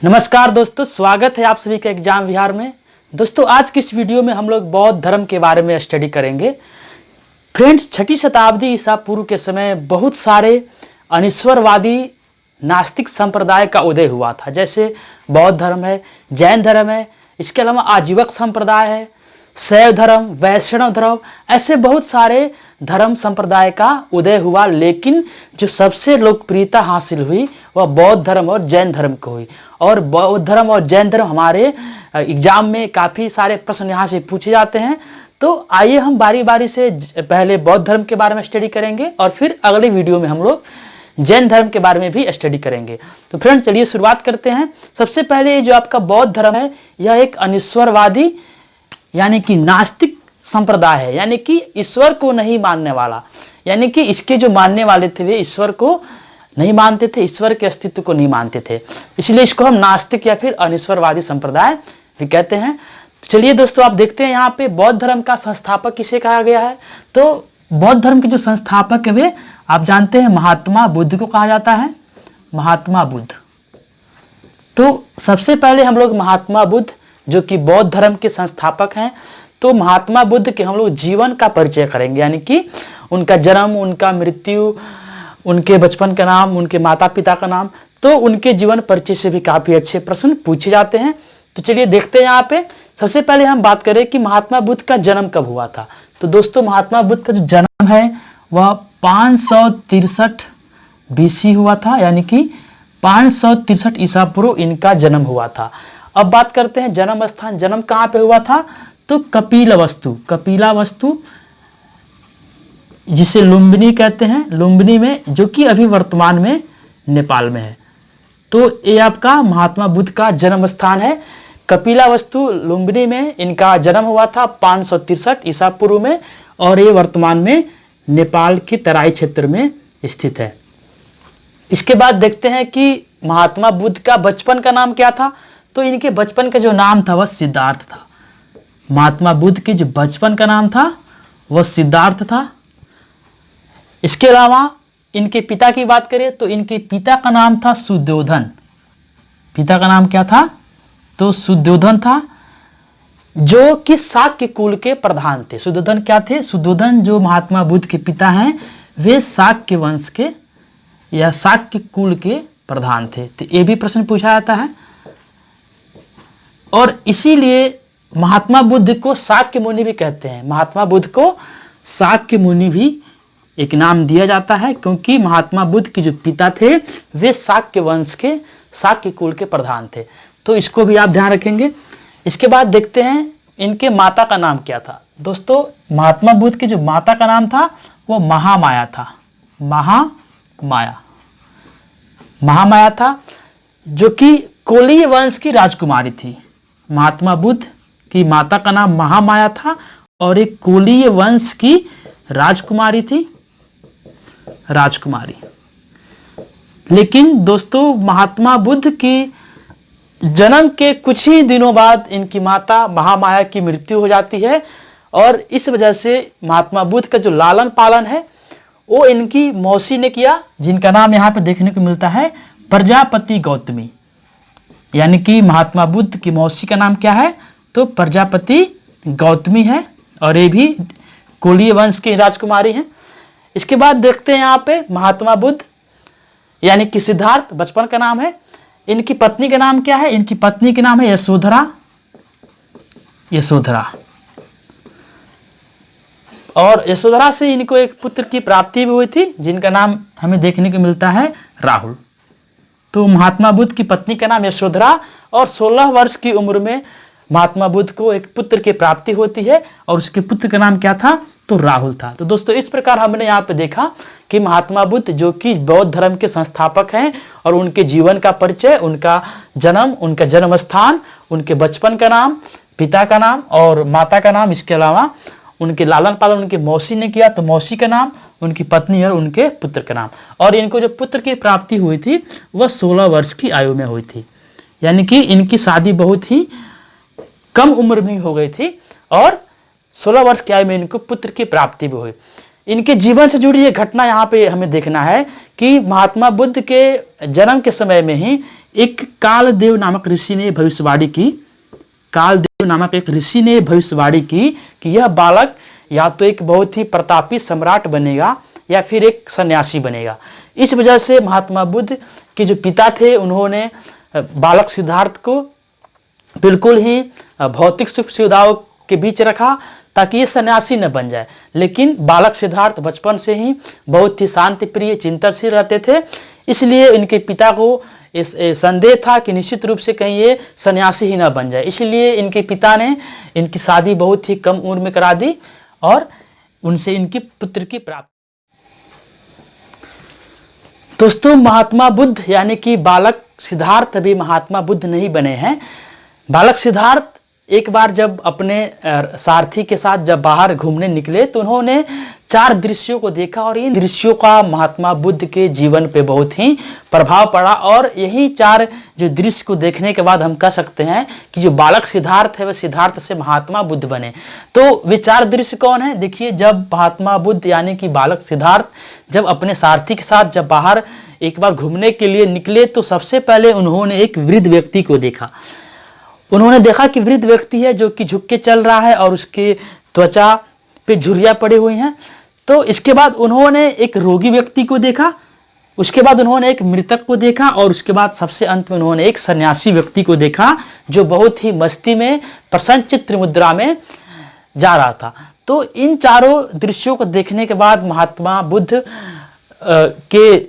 नमस्कार दोस्तों, स्वागत है आप सभी का एग्जाम विहार में। दोस्तों, आज की इस वीडियो में हम लोग बौद्ध धर्म के बारे में स्टडी करेंगे। फ्रेंड्स, 6ठी शताब्दी ईसा पूर्व के समय बहुत सारे अनिश्वरवादी नास्तिक संप्रदाय का उदय हुआ था। जैसे बौद्ध धर्म है, जैन धर्म है, इसके अलावा आजीवक संप्रदाय है, शैव धर्म, वैष्णव धर्म, ऐसे बहुत सारे धर्म संप्रदाय का उदय हुआ। लेकिन जो सबसे लोकप्रियता हासिल हुई वह बौद्ध धर्म और जैन धर्म को हुई। और बौद्ध धर्म और जैन धर्म हमारे एग्जाम में काफी सारे प्रश्न यहाँ से पूछे जाते हैं। तो आइए हम बारी बारी से पहले बौद्ध धर्म के बारे में स्टडी करेंगे और फिर अगले वीडियो में हम लोग जैन धर्म के बारे में भी स्टडी करेंगे। तो फ्रेंड्स, चलिए शुरुआत करते हैं। सबसे पहले जो आपका बौद्ध धर्म है, यह एक अनिश्वरवादी यानी कि नास्तिक संप्रदाय है, यानी कि ईश्वर को नहीं मानने वाला। यानी कि इसके जो मानने वाले थे वे ईश्वर को नहीं मानते थे, ईश्वर के अस्तित्व को नहीं मानते थे। इसलिए इसको हम नास्तिक या फिर अनिश्वरवादी संप्रदाय भी कहते हैं। तो चलिए दोस्तों, आप देखते हैं यहाँ पे बौद्ध धर्म का संस्थापक किसे कहा गया है। तो बौद्ध धर्म के जो संस्थापक है वे आप जानते हैं महात्मा बुद्ध को कहा जाता है। महात्मा बुद्ध। तो सबसे पहले हम लोग महात्मा बुद्ध जो कि बौद्ध धर्म के संस्थापक हैं, तो महात्मा बुद्ध के हम लोग जीवन का परिचय करेंगे। यानी कि उनका जन्म, उनका मृत्यु, उनके बचपन का नाम, उनके माता पिता का नाम। तो उनके जीवन परिचय से भी काफी अच्छे प्रश्न पूछे जाते हैं। तो चलिए देखते हैं यहाँ पे। सबसे पहले हम बात करें कि महात्मा बुद्ध का जन्म कब हुआ था। तो दोस्तों, महात्मा बुद्ध का जो जन्म है वह 563 BC हुआ था। यानी कि 563 ईसा पूर्व इनका जन्म हुआ था। अब बात करते हैं जन्म स्थान। जन्म कहाँ पे हुआ था? तो कपिलावस्तु जिसे लुम्बिनी कहते हैं, लुम्बिनी में, जो कि अभी वर्तमान में नेपाल में है। तो ये आपका महात्मा बुद्ध का जन्म स्थान है। कपिलावस्तु लुम्बिनी में इनका जन्म हुआ था 563 ईसा पूर्व में, और ये वर्तमान में नेपाल की तराई क्षेत्र में स्थित है। इसके बाद देखते हैं कि महात्मा बुद्ध का बचपन का नाम क्या था। तो इनके बचपन का जो नाम था वह सिद्धार्थ था। महात्मा बुद्ध के जो बचपन का नाम था वह सिद्धार्थ था। इसके अलावा इनके पिता की बात करें तो इनके पिता का नाम था सुद्धोधन। पिता का नाम क्या था? तो सुद्धोधन था, जो कि शाक्य कुल के प्रधान थे। सुद्धोधन क्या थे? सुद्धोधन जो महात्मा बुद्ध के पिता हैं वे शाक्य वंश के या शाक्य कुल के प्रधान थे। तो ये भी प्रश्न पूछा जाता है। और इसीलिए महात्मा बुद्ध को शाक्य मुनि भी कहते हैं। महात्मा बुद्ध को शाक्य मुनि भी एक नाम दिया जाता है, क्योंकि महात्मा बुद्ध के जो पिता थे वे शाक्य वंश के, शाक्य कुल के प्रधान थे। तो इसको भी आप ध्यान रखेंगे। इसके बाद देखते हैं इनके माता का नाम क्या था। दोस्तों, महात्मा बुद्ध के जो माता का नाम था वो महामाया था। महामाया था, जो कि कोलीय वंश की राजकुमारी थी। महात्मा बुद्ध की माता का नाम महामाया था और एक कोलीय वंश की राजकुमारी थी। लेकिन दोस्तों, महात्मा बुद्ध की जन्म के कुछ ही दिनों बाद इनकी माता महामाया की मृत्यु हो जाती है, और इस वजह से महात्मा बुद्ध का जो लालन पालन है वो इनकी मौसी ने किया, जिनका नाम यहाँ पे देखने को मिलता है प्रजापति गौतमी। यानी कि महात्मा बुद्ध की मौसी का नाम क्या है? तो प्रजापति गौतमी है, और ये भी कोलीय वंश की राजकुमारी हैं। इसके बाद देखते हैं यहाँ पे महात्मा बुद्ध यानी कि सिद्धार्थ बचपन का नाम है। इनकी पत्नी का नाम क्या है? इनकी पत्नी का नाम है यशोधरा। और यशोधरा से इनको एक पुत्र की प्राप्ति भी हुई थी, जिनका नाम हमें देखने को मिलता है राहुल। तो महात्मा बुद्ध की पत्नी का नाम यशोधरा, और 16 वर्ष की उम्र में महात्मा बुद्ध को एक पुत्र की प्राप्ति होती है, और उसके पुत्र का नाम क्या था? तो राहुल था। तो दोस्तों, इस प्रकार हमने यहाँ पे देखा कि महात्मा बुद्ध जो कि बौद्ध धर्म के संस्थापक हैं, और उनके जीवन का परिचय, उनका जन्म, उनका जन्म स्थान, उनके बचपन का नाम, पिता का नाम और माता का नाम, इसके अलावा उनके लालन पालन उनके मौसी ने किया, तो मौसी का नाम, उनकी पत्नी और उनके पुत्र का नाम। और इनको जो पुत्र की प्राप्ति हुई थी वह 16 वर्ष की आयु में हुई थी। यानी कि इनकी शादी बहुत ही कम उम्र में हो गई थी, और 16 वर्ष की आयु में इनको पुत्र की प्राप्ति भी हुई। इनके जीवन से जुड़ी ये घटना यहाँ पे हमें देखना है कि महात्मा बुद्ध के जन्म के समय में ही एक कालदेव नामक ऋषि ने भविष्यवाणी की। कालदेव नामक एक ऋषि ने भविष्यवाणी की कि यह बालक या तो एक बहुत ही प्रतापी सम्राट बनेगा या फिर एक सन्यासी बनेगा। इस वजह से महात्मा बुद्ध के जो पिता थे उन्होंने बालक सिद्धार्थ को बिल्कुल ही भौतिक सुख सुविधाओं के बीच रखा ताकि ये सन्यासी न बन जाए। लेकिन बालक सिद्धार्थ बचपन से ही बहुत ही शांति प्रिय चिंतनशील रहते थे, इसलिए इनके पिता को इस संदेह था कि निश्चित रूप से कहीं ये सन्यासी ही ना बन जाए। इसलिए इनके पिता ने इनकी शादी बहुत ही कम उम्र में करा दी और उनसे इनकी पुत्र की प्राप्ति। दोस्तों, महात्मा बुद्ध यानी कि बालक सिद्धार्थ अभी महात्मा बुद्ध नहीं बने हैं। बालक सिद्धार्थ एक बार जब अपने सारथी के साथ जब बाहर घूमने निकले तो उन्होंने 4 दृश्यों को देखा और इन दृश्यों का महात्मा बुद्ध के जीवन पे बहुत ही प्रभाव पड़ा। और यही 4 जो दृश्य को देखने के बाद हम कह सकते हैं कि जो बालक सिद्धार्थ है वह सिद्धार्थ से महात्मा बुद्ध बने। तो वे 4 दृश्य कौन है? देखिए, जब महात्मा बुद्ध यानी कि बालक सिद्धार्थ जब अपने सारथी के साथ जब बाहर एक बार घूमने के लिए निकले तो सबसे पहले उन्होंने एक वृद्ध व्यक्ति को देखा। उन्होंने देखा कि वृद्ध व्यक्ति है जो कि झुक के चल रहा है और उसके त्वचा पे झुर्रियां पड़ी हुई हैं। तो इसके बाद उन्होंने एक रोगी व्यक्ति को देखा, उसके बाद उन्होंने एक मृतक को देखा और उसके बाद सबसे अंत में उन्होंने एक सन्यासी व्यक्ति को देखा जो बहुत ही मस्ती में प्रसन्न चित्त मुद्रा में जा रहा था। तो इन चारों दृश्यों को देखने के बाद महात्मा बुद्ध के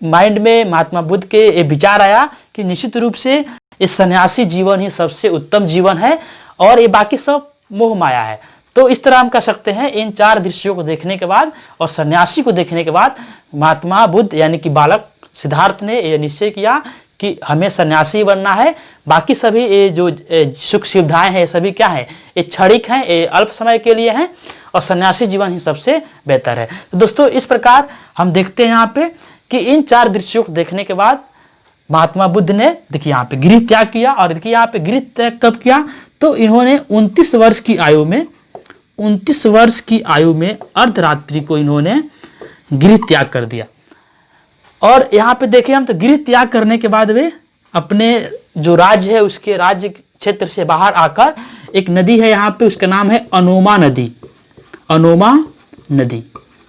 माइंड में महात्मा बुद्ध के विचार आया कि निश्चित रूप से ये सन्यासी जीवन ही सबसे उत्तम जीवन है और ये बाकी सब मोह माया है। तो इस तरह हम कह सकते हैं इन 4 दृश्यों को देखने के बाद और सन्यासी को देखने के बाद महात्मा बुद्ध यानी कि बालक सिद्धार्थ ने यह निश्चय किया कि हमें सन्यासी बनना है। बाकी सभी ये जो सुख सुविधाएं हैं सभी क्या है, ये क्षणिक हैं, ये अल्प समय के लिए हैं और सन्यासी जीवन ही सबसे बेहतर है। तो दोस्तों, इस प्रकार हम देखते हैं यहाँ पे कि इन 4 दृश्यों को देखने के बाद महात्मा बुद्ध ने देखिए यहाँ पे गृह त्याग किया। और देखिए यहाँ पे गृह त्याग कब किया? तो इन्होंने 29 वर्ष की आयु में अर्धरात्रि को इन्होंने गृह त्याग कर दिया। और यहाँ पे देखिए हम तो गृह त्याग करने के बाद वे अपने जो राज्य है उसके राज्य क्षेत्र से बाहर आकर एक नदी है यहाँ पे, उसका नाम है अनोमा नदी। अनोमा नदी,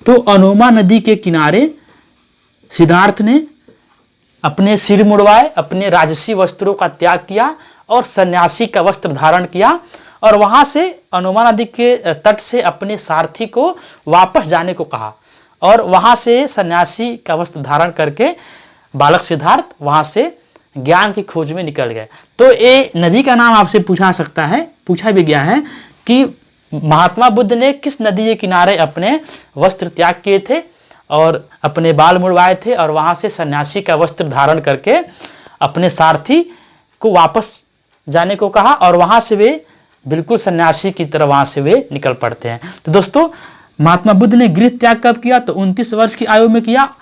तो अनोमा नदी के किनारे सिद्धार्थ ने अपने सिर मुड़वाए, अपने राजसी वस्त्रों का त्याग किया और सन्यासी का वस्त्र धारण किया और वहां से अनोमा नदी के तट से अपने सारथी को वापस जाने को कहा और वहां से सन्यासी का वस्त्र धारण करके बालक सिद्धार्थ वहां से ज्ञान की खोज में निकल गए। तो ये नदी का नाम आपसे पूछा भी गया है कि महात्मा बुद्ध ने किस नदी के किनारे अपने वस्त्र त्याग किए थे और अपने बाल मुड़वाए थे और वहां से सन्यासी का वस्त्र धारण करके अपने सारथी को वापस जाने को कहा और वहां से वे बिल्कुल सन्यासी की तरह वहां से वे निकल पड़ते हैं। तो दोस्तों, महात्मा बुद्ध ने गृह त्याग कब किया? तो 29 वर्ष की आयु में किया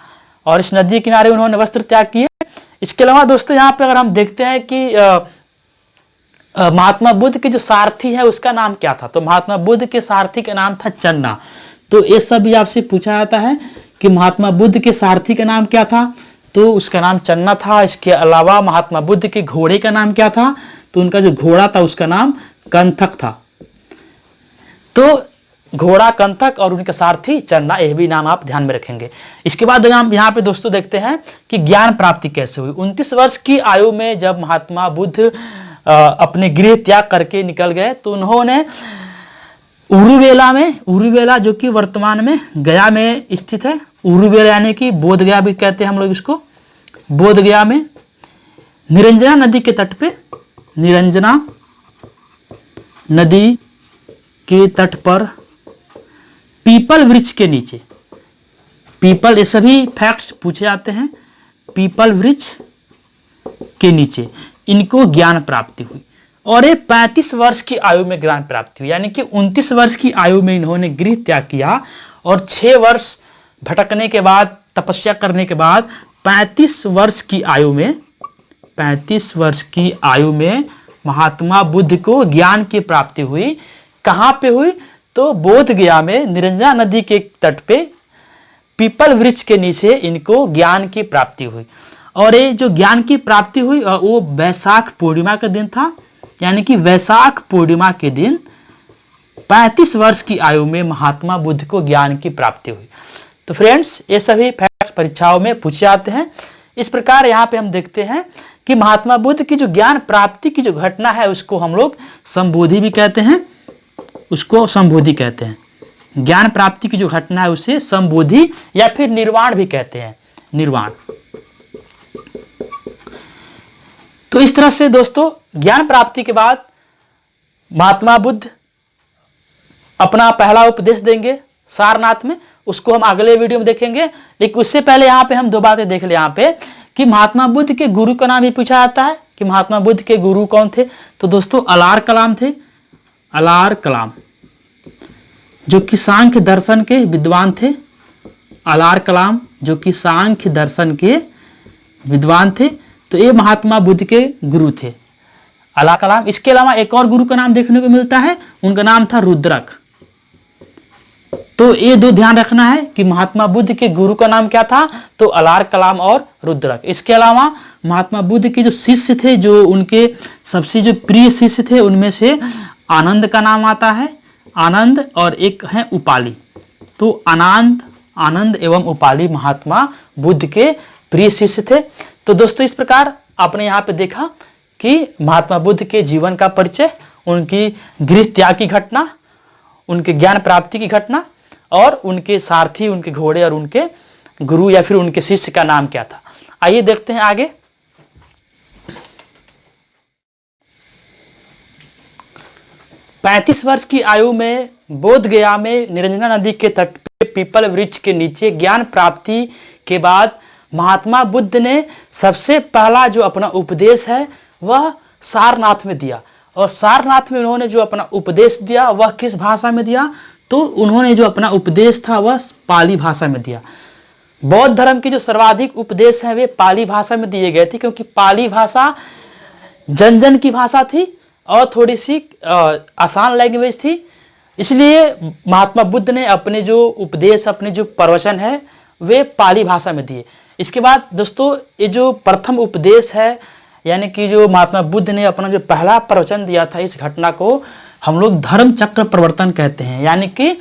और इस नदी किनारे उन्होंने वस्त्र त्याग किए। इसके अलावा दोस्तों यहाँ पे अगर हम देखते हैं कि महात्मा बुद्ध के जो सारथी है उसका नाम क्या था? तो महात्मा बुद्ध के सारथी का नाम था चन्ना। तो ये सब भी आपसे पूछा जाता है कि महात्मा बुद्ध के सारथी का नाम क्या था? तो उसका नाम चन्ना था। इसके अलावा महात्मा बुद्ध के घोड़े का नाम क्या था? तो उनका जो घोड़ा था उसका नाम कंथक था। तो घोड़ा कंथक और उनका सारथी चन्ना, यह भी नाम आप ध्यान में रखेंगे। इसके बाद हम यहाँ पे दोस्तों देखते हैं कि ज्ञान प्राप्ति कैसे हुई। 29 वर्ष की आयु में जब महात्मा बुद्ध अपने गृह त्याग करके निकल गए तो उन्होंने उरुवेला जो कि वर्तमान में गया में स्थित है, उरुवेला यानी कि बोध गया भी कहते हैं हम लोग इसको, बोध गया में निरंजना नदी के तट पे, निरंजना नदी के तट पर पीपल वृक्ष के नीचे, पीपल, ये सभी फैक्ट्स पूछे जाते हैं, पीपल वृक्ष के नीचे इनको ज्ञान प्राप्ति हुई और ये 35 वर्ष की आयु में ज्ञान प्राप्ति हुई। यानी कि 29 वर्ष की आयु में इन्होंने गृह त्याग किया और 6 वर्ष भटकने के बाद, तपस्या करने के बाद 35 वर्ष की आयु में महात्मा बुद्ध को ज्ञान की प्राप्ति हुई। कहां पे हुई? तो बोध गया में निरंजना नदी के तट पे पीपल वृक्ष के नीचे इनको ज्ञान की प्राप्ति हुई। और ये जो ज्ञान की प्राप्ति हुई वो वैशाख पूर्णिमा का दिन था, यानी कि वैशाख पूर्णिमा के दिन 35 वर्ष की आयु में महात्मा बुद्ध को ज्ञान की प्राप्ति हुई। तो फ्रेंड्स, ये सभी फैक्ट परीक्षाओं में पूछे जाते हैं। इस प्रकार यहाँ पे हम देखते हैं कि महात्मा बुद्ध की जो ज्ञान प्राप्ति की जो घटना है उसको हम लोग संबोधि भी कहते हैं, उसको संबोधि कहते हैं। ज्ञान प्राप्ति की जो घटना है उसे संबोधि या फिर निर्वाण भी कहते हैं, निर्वाण। तो इस तरह से दोस्तों ज्ञान प्राप्ति के बाद महात्मा बुद्ध अपना पहला उपदेश देंगे सारनाथ में, उसको हम अगले वीडियो में देखेंगे। लेकिन उससे पहले यहाँ पे हम दो बातें देख ले यहाँ पे कि महात्मा बुद्ध के गुरु का नाम भी पूछा जाता है कि महात्मा बुद्ध के गुरु कौन थे। तो दोस्तों अलार कलाम थे, अलार कलाम जो कि सांख्य दर्शन के विद्वान थे। अलार कलाम जो कि सांख्य दर्शन के विद्वान थे, तो ये महात्मा बुद्ध के गुरु थे, अलार कलाम। इसके अलावा एक और गुरु का नाम देखने को मिलता है, उनका नाम था रुद्रक। तो ये दो ध्यान रखना है कि महात्मा बुद्ध के गुरु का नाम क्या था, तो अलार कलाम और रुद्रक। इसके अलावा महात्मा बुद्ध के जो शिष्य थे, जो उनके सबसे जो प्रिय शिष्य थे, उनमें से आनंद का नाम आता है, आनंद, और एक है उपाली। तो आनंद एवं उपाली महात्मा बुद्ध के प्रिय शिष्य थे। तो दोस्तों इस प्रकार आपने यहाँ पे देखा कि महात्मा बुद्ध के जीवन का परिचय, उनकी गृह त्याग की घटना, उनके ज्ञान प्राप्ति की घटना, और उनके सारथी, उनके घोड़े और उनके गुरु या फिर उनके शिष्य का नाम क्या था। आइए देखते हैं आगे। 35 वर्ष की आयु में बोध गया में निरंजना नदी के तट पे पीपल वृक्ष के नीचे ज्ञान प्राप्ति के बाद महात्मा बुद्ध ने सबसे पहला जो अपना उपदेश है वह सारनाथ में दिया। और सारनाथ में उन्होंने जो अपना उपदेश दिया वह किस भाषा में दिया, तो उन्होंने जो अपना उपदेश था वह पाली भाषा में दिया। बौद्ध धर्म के जो सर्वाधिक उपदेश हैं वे पाली भाषा में दिए गए थे, क्योंकि पाली भाषा जन जन की भाषा थी और थोड़ी सी आसान लैंग्वेज थी। इसलिए महात्मा बुद्ध ने अपने जो उपदेश, अपने जो प्रवचन है वे पाली भाषा में दिए। इसके बाद दोस्तों ये जो प्रथम उपदेश है, यानी कि जो महात्मा बुद्ध ने अपना जो पहला प्रवचन दिया था, इस घटना को हम लोग धर्म चक्र परिवर्तन कहते हैं। यानी कि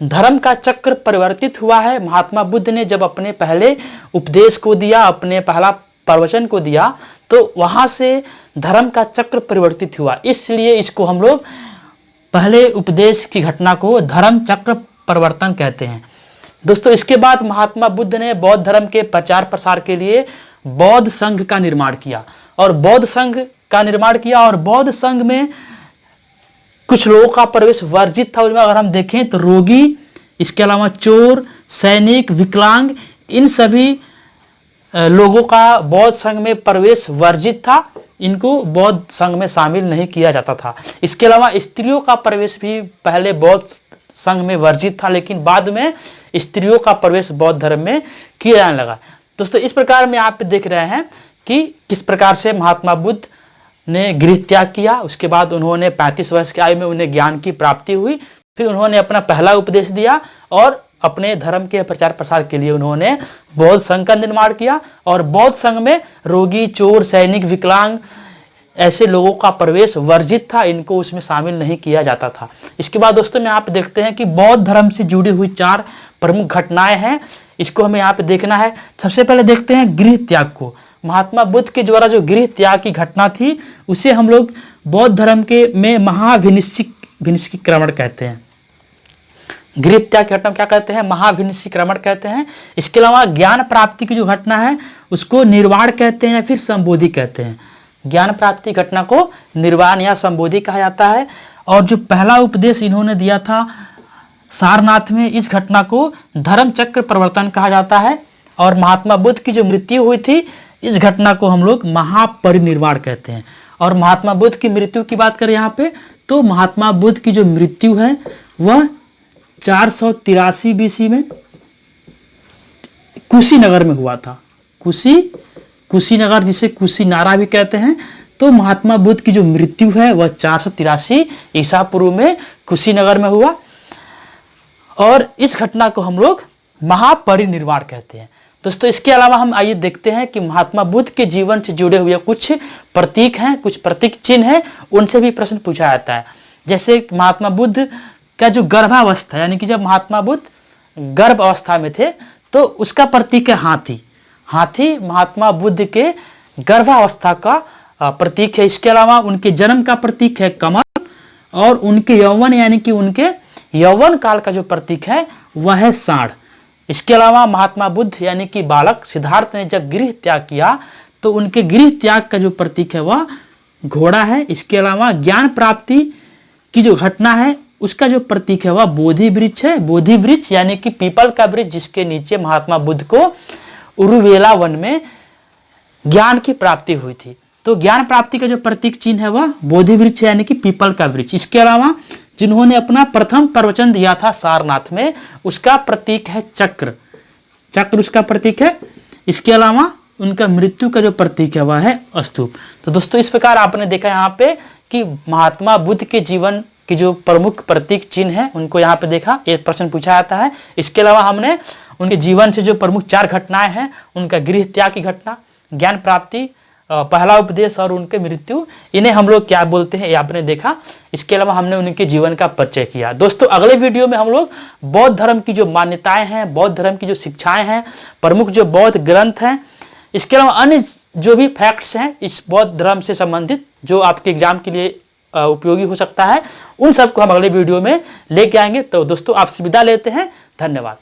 धर्म का चक्र परिवर्तित हुआ है। महात्मा बुद्ध ने जब अपने पहले उपदेश को दिया, अपने पहला प्रवचन को दिया, तो वहां से धर्म का चक्र परिवर्तित हुआ। इसलिए इसको हम लोग पहले उपदेश की घटना को धर्म चक्र परिवर्तन कहते हैं। दोस्तों इसके बाद महात्मा बुद्ध ने बौद्ध धर्म के प्रचार प्रसार के लिए बौद्ध संघ का निर्माण किया, और बौद्ध संघ का निर्माण किया, और बौद्ध संघ में कुछ लोगों का प्रवेश वर्जित था। उसमें अगर हम देखें तो रोगी, इसके अलावा चोर, सैनिक, विकलांग, इन सभी लोगों का बौद्ध संघ में प्रवेश वर्जित था। इनको बौद्ध संघ में शामिल नहीं किया जाता था। इसके अलावा स्त्रियों का प्रवेश भी पहले बौद्ध संघ में वर्जित था, लेकिन बाद में स्त्रियों का प्रवेश बौद्ध धर्म में किया जाने लगा। दोस्तों इस प्रकार में आप देख रहे हैं कि किस प्रकार से महात्मा बुद्ध ने गृह त्याग किया। उसके बाद उन्होंने 35 वर्ष की आयु में उन्हें ज्ञान की प्राप्ति हुई। फिर उन्होंने अपना पहला उपदेश दिया और अपने धर्म के प्रचार प्रसार के लिए उन्होंने बौद्ध संघ का निर्माण किया, और बौद्ध संघ में रोगी, चोर, सैनिक, विकलांग ऐसे लोगों का प्रवेश वर्जित था। इनको उसमें शामिल नहीं किया जाता था। इसके बाद दोस्तों में यहाँ पे देखते हैं कि बौद्ध धर्म से जुड़ी हुई 4 प्रमुख घटनाएं हैं, इसको हमें यहाँ पे देखना है। सबसे पहले देखते हैं गृह त्याग को। महात्मा बुद्ध के द्वारा जो गृह त्याग की घटना थी उसे हम लोग बौद्ध धर्म के में महाविनिष्क्रिमण कहते हैं। गृह त्याग की घटना क्या कहते हैं? महाविनिष्क्रिमण कहते हैं। इसके अलावा ज्ञान प्राप्ति की जो घटना है उसको निर्वाण कहते हैं या फिर संबोधि कहते हैं। ज्ञान प्राप्ति घटना को निर्वाण या संबोधि कहा जाता है। और जो पहला उपदेश इन्होंने दिया था सारनाथ में, इस घटना को धर्म चक्र परिवर्तन कहा जाता है। और महात्मा बुद्ध की जो मृत्यु हुई थी, इस घटना को हम लोग महापरिनिर्वाण कहते हैं। और महात्मा बुद्ध की मृत्यु की बात करें यहाँ पे, तो महात्मा बुद्ध की जो मृत्यु है वह 483 BC में कुशीनगर में हुआ था। कुशीनगर, जिसे कुशीनारा भी कहते हैं। तो महात्मा बुद्ध की जो मृत्यु है वह 483 ईसा पूर्व में कुशीनगर में हुआ। और इस घटना को हम लोग महापरिनिर्वाण कहते हैं। दोस्तों इसके अलावा हम आइए देखते हैं कि महात्मा बुद्ध के जीवन से जुड़े हुए कुछ प्रतीक हैं, कुछ प्रतीक चिन्ह हैं, उनसे भी प्रश्न पूछा जाता है। जैसे महात्मा बुद्ध का जो गर्भावस्था, यानी कि जब महात्मा बुद्ध गर्भ अवस्था में थे तो उसका प्रतीक है हाथी। हाथी महात्मा बुद्ध के गर्भावस्था का प्रतीक है। इसके अलावा उनके जन्म का प्रतीक है कमल, और उनके यौवन यानी कि उनके यौवन काल का जो प्रतीक है वह है सांड। इसके अलावा महात्मा बुद्ध यानी कि बालक सिद्धार्थ ने जब गृह त्याग किया तो उनके गृह त्याग का जो प्रतीक है वह घोड़ा है। इसके अलावा ज्ञान प्राप्ति की जो घटना है उसका जो प्रतीक है वह बोधि वृक्ष है। बोधि वृक्ष यानी कि पीपल का वृक्ष, जिसके नीचे महात्मा बुद्ध को उरुवेला वन में ज्ञान की प्राप्ति हुई थी। तो ज्ञान प्राप्ति का जो प्रतीक चिन्ह है वह बोधि वृक्ष यानी कि पीपल का वृक्ष। इसके अलावा जिन्होंने अपना प्रथम प्रवचन दिया था सारनाथ में, उसका प्रतीक है चक्र, चक्र उसका प्रतीक है। इसके अलावा उनका मृत्यु का जो प्रतीक है वह है स्तूप। तो दोस्तों इस प्रकार आपने देखा यहाँ पे कि महात्मा बुद्ध के जीवन की जो प्रमुख प्रतीक चिन्ह है उनको यहाँ पे देखा, एक प्रश्न पूछा जाता है। इसके अलावा हमने उनके जीवन से जो प्रमुख 4 घटनाएं हैं, उनका गृह त्याग की घटना, ज्ञान प्राप्ति, पहला उपदेश और उनके मृत्यु, इन्हें हम लोग क्या बोलते हैं ये आपने देखा। इसके अलावा हमने उनके जीवन का परिचय किया। दोस्तों अगले वीडियो में हम लोग बौद्ध धर्म की जो मान्यताएं हैं, बौद्ध धर्म की जो शिक्षाएं हैं, प्रमुख जो बौद्ध ग्रंथ हैं, इसके अलावा अन्य जो भी फैक्ट्स हैं इस बौद्ध धर्म से संबंधित जो आपके एग्जाम के लिए उपयोगी हो सकता है, उन सबको हम अगले वीडियो में लेके आएंगे। तो दोस्तों आपसे विदा लेते हैं, धन्यवाद।